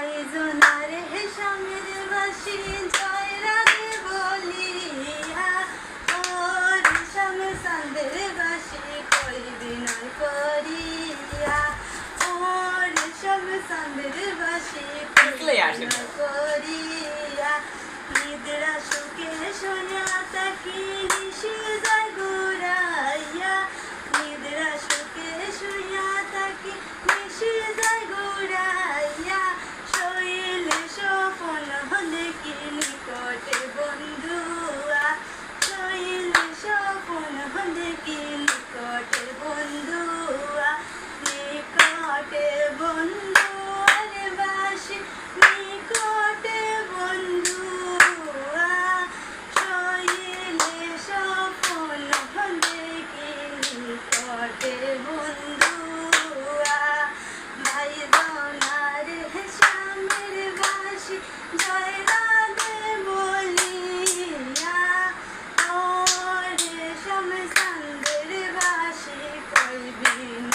জোনার হেসামের বাসি জয় রাধে বলিয়া ও রেশম চাঁদের বাসি কই বিনয় করিয়া ও রেশম চাঁদের বাসি কই বিনয় করিয়া নিদ্রা সুখে সোনা তাকি নিশি যায় ঘুরাইয়া নিদ্রা সুখে সোনা তাকি নিশি যায় ঘুরাইয়া শৈলে স্বপন দেখি নিকটে বন্ধুয়া শৈলে স্বপন দেখি নিকটে বন্ধুয়া নিকটে বন্ধুয়ার বাসি নিকটে বন্ধুয়া শৈলে স্বপন দেখি নিকটে বন্ধুয়া ভাই জনার হেসামের বাসি জয় রাধে বলিয়া ও রেশম চাঁদের বাসি কই বিনয়